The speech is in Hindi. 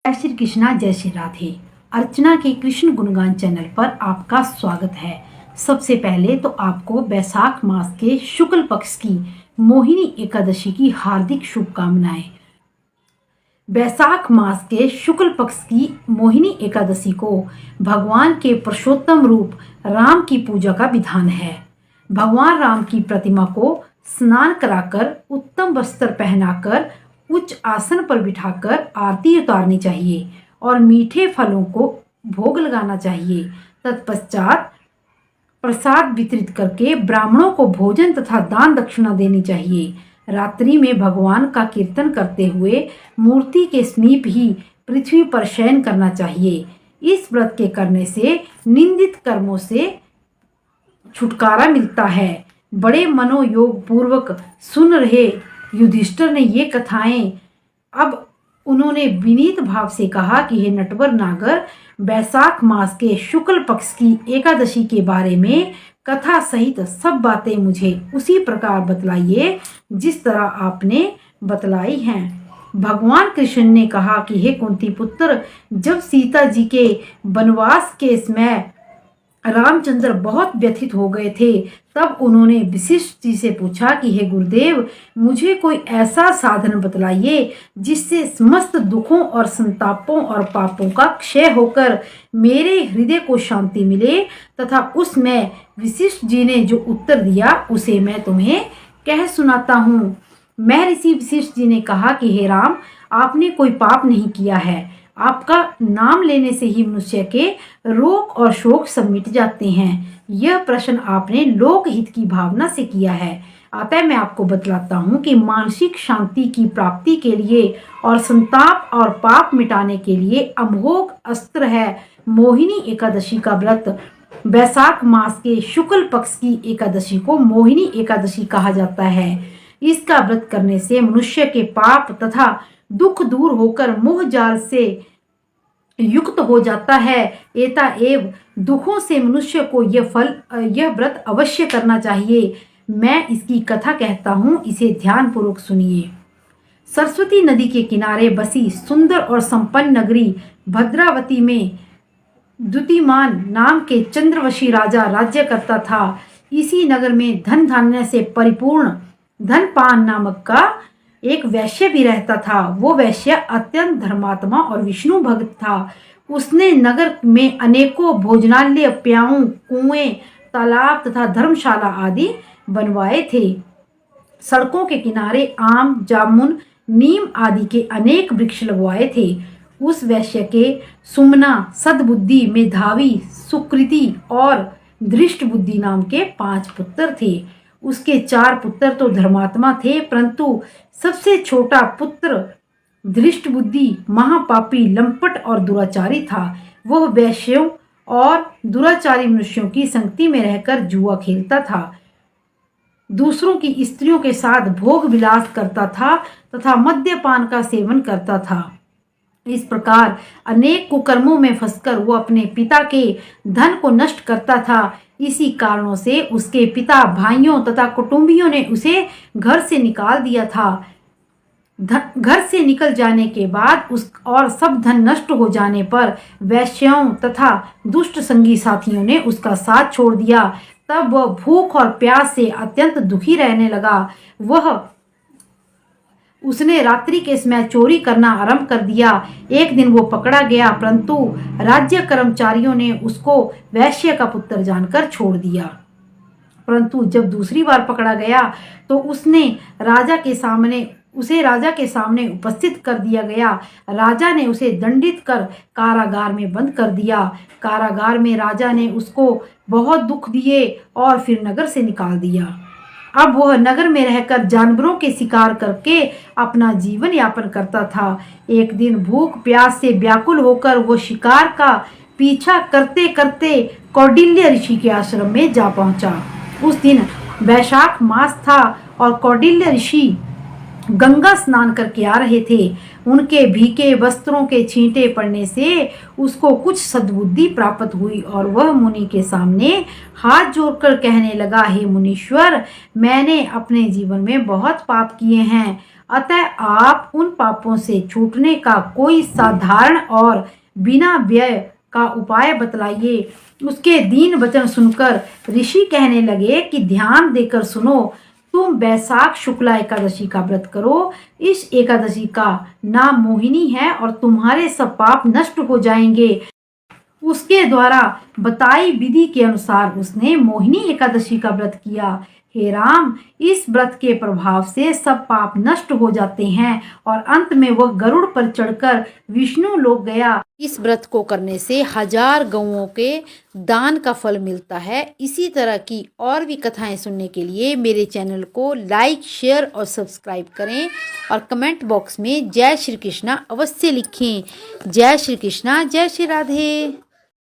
जय श्री कृष्णा, जय श्री राधे। अर्चना के कृष्ण गुणगान चैनल पर आपका स्वागत है। सबसे पहले तो आपको वैशाख मास के शुक्ल पक्ष की मोहिनी एकादशी की हार्दिक शुभकामनाएं। वैशाख मास के शुक्ल पक्ष की मोहिनी एकादशी को भगवान के पुरुषोत्तम रूप राम की पूजा का विधान है। भगवान राम की प्रतिमा को स्नान कराकर, उत्तम वस्त्र पहनाकर, उच्च आसन पर बिठाकर आरती उतारनी चाहिए और मीठे फलों को भोग लगाना चाहिए। तत्पश्चात प्रसाद वितरित करके ब्राह्मणों को भोजन तथा दान दक्षिणा देनी चाहिए। रात्रि में भगवान का कीर्तन करते हुए मूर्ति के समीप ही पृथ्वी पर शयन करना चाहिए। इस व्रत के करने से निंदित कर्मों से छुटकारा मिलता है। बड़े मनोयोग पूर्वक सुन रहे युधिष्ठिर ने ये कथाएं अब उन्होंने विनीत भाव से कहा कि हे नटवर नागर, वैशाख मास के शुक्ल पक्ष की एकादशी के बारे में कथा सहित सब बातें मुझे उसी प्रकार बतलाइए जिस तरह आपने बतलाई हैं। भगवान कृष्ण ने कहा कि हे कुंती पुत्र, जब सीता जी के वनवास के समय रामचंद्र बहुत व्यथित हो गए थे, तब उन्होंने वशिष्ठ जी से पूछा कि हे गुरुदेव, मुझे कोई ऐसा साधन बतलाइए जिससे समस्त दुखों और संतापों और पापों का क्षय होकर मेरे हृदय को शांति मिले। तथा उसमें वशिष्ठ जी ने जो उत्तर दिया उसे मैं तुम्हें कह सुनाता हूँ। महर्षि वशिष्ठ जी ने कहा कि हे राम, आपने कोई पाप नहीं किया है। आपका नाम लेने से ही मनुष्य के रोग और शोक सब मिट जाते हैं। यह प्रश्न आपने लोकहित की भावना से किया है। अतः मैं आपको बतलाता हूँ कि मानसिक शांति की प्राप्ति के लिए और संताप और पाप मिटाने के लिए अमोघ अस्त्र है मोहिनी एकादशी का व्रत। वैशाख मास के शुक्ल पक्ष की एकादशी को मोहिनी एकादशी कहा जाता है। इसका व्रत करने से मनुष्य के पाप तथा दुख दूर होकर मोह जाल से युक्त हो जाता है। एताएव दुखों से मनुष्य को यह व्रत अवश्य करना चाहिए। मैं इसकी कथा कहता हूँ, इसे ध्यान पूर्वक सुनिए। सरस्वती नदी के किनारे बसी सुंदर और संपन्न नगरी भद्रावती में द्युतिमान नाम के चंद्रवशी राजा राज्य करता था। इसी नगर में धन धान्य से परिपूर्ण धनपान नामक का एक वैश्य भी रहता था। वो वैश्य अत्यंत धर्मात्मा और विष्णु भक्त था। उसने नगर में अनेकों भोजनालय, प्याऊ, कुएं, तालाब तथा धर्मशाला आदि बनवाए थे। सड़कों के किनारे आम, जामुन, नीम आदि के अनेक वृक्ष लगवाए थे। उस वैश्य के सुमना, सद्बुद्धि, मेधावी, सुकृति और धृष्ट बुद्धि नाम के 5 पुत्र थे। उसके 4 पुत्र तो धर्मात्मा थे, परंतु सबसे छोटा पुत्र धृष्ट बुद्धि महापापी, लंपट और दुराचारी था। वह वैश्यों और दुराचारी मनुष्यों की संगति में रहकर जुआ खेलता था, दूसरों की स्त्रियों के साथ भोग विलास करता था तथा मद्यपान का सेवन करता था। इस प्रकार अनेक कुकर्मों में फंसकर वो अपने पिता के धन को नष्ट करता था। इसी कारणों से उसके पिता, भाइयों तथा कुटुंबियों ने उसे घर से निकाल दिया था। घर से निकल जाने के बाद और सब धन नष्ट हो जाने पर वैश्यों तथा दुष्ट संगी साथियों ने उसका साथ छोड़ दिया। तब वह भूख और प्यास से अत्यंत दुखी रहने लगा। उसने रात्रि के समय चोरी करना आरंभ कर दिया। एक दिन वो पकड़ा गया, परंतु राज्य कर्मचारियों ने उसको वैश्य का पुत्र जानकर छोड़ दिया। परंतु जब दूसरी बार पकड़ा गया तो उसे राजा के सामने उपस्थित कर दिया गया। राजा ने उसे दंडित कर कारागार में बंद कर दिया। कारागार में राजा ने उसको बहुत दुख दिए और फिर नगर से निकाल दिया। अब वह नगर में रहकर जानवरों के शिकार करके अपना जीवन यापन करता था। एक दिन भूख प्यास से व्याकुल होकर वो शिकार का पीछा करते करते कौटिल्य ऋषि के आश्रम में जा पहुंचा। उस दिन वैशाख मास था और कौटिल्य ऋषि गंगा स्नान करके आ रहे थे। उनके भीगे वस्त्रों के छींटे पड़ने से उसको कुछ सद्बुद्धि प्राप्त हुई और वह मुनि के सामने हाथ जोड़कर कहने लगा, हे मुनीश्वर, मैंने अपने जीवन में बहुत पाप किए हैं। अतः आप उन पापों से छूटने का कोई साधारण और बिना व्यय का उपाय बतलाइए। उसके दीन वचन सुनकर ऋषि कहने लगे कि ध्यान देकर सुनो, तुम वैशाख शुक्ला एकादशी का व्रत करो। इस एकादशी का नाम मोहिनी है और तुम्हारे सब पाप नष्ट हो जाएंगे। उसके द्वारा बताई विधि के अनुसार उसने मोहिनी एकादशी का व्रत किया। हे राम, इस व्रत के प्रभाव से सब पाप नष्ट हो जाते हैं और अंत में वह गरुड़ पर चढ़कर विष्णु लोक गया। इस व्रत को करने से 1000 गौओं के दान का फल मिलता है। इसी तरह की और भी कथाएं सुनने के लिए मेरे चैनल को लाइक, शेयर और सब्सक्राइब करें और कमेंट बॉक्स में जय श्री कृष्णा अवश्य लिखें। जय श्री कृष्णा, जय श्री राधे।